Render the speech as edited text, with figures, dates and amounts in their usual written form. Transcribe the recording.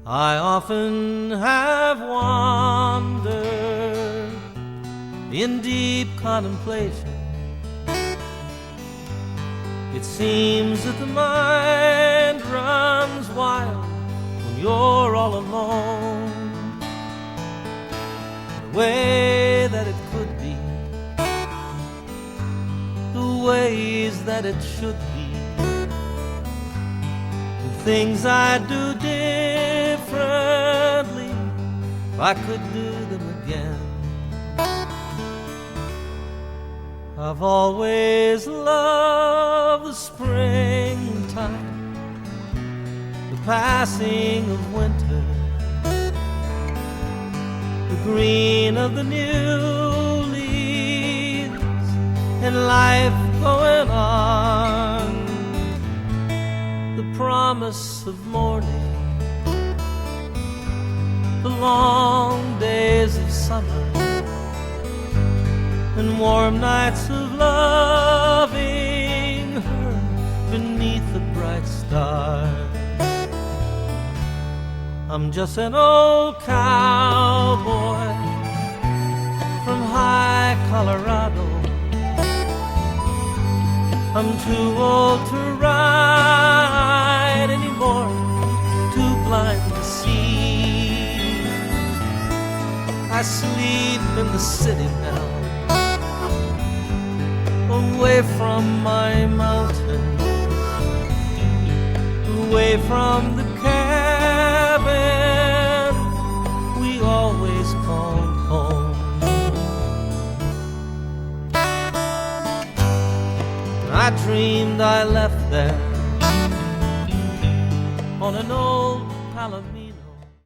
I often have wandered in deep contemplation. It seems that the mind runs wild when you're all alone. The way that it could be, the ways that it should be, the things I'd do differently if I could do them again. I've always loved the springtime, the passing of winter, the green of the new leaves, and life going on, the promise of morning, the long days of summer, and warm nights of loving her beneath the bright stars. I'm just an old cowboy from high Colorado. I'm too old to ride anymore, too blind to see. I sleep in the city now, away from my mountain, away from the cabin we always called home. I dreamed I left there on an old Palomino.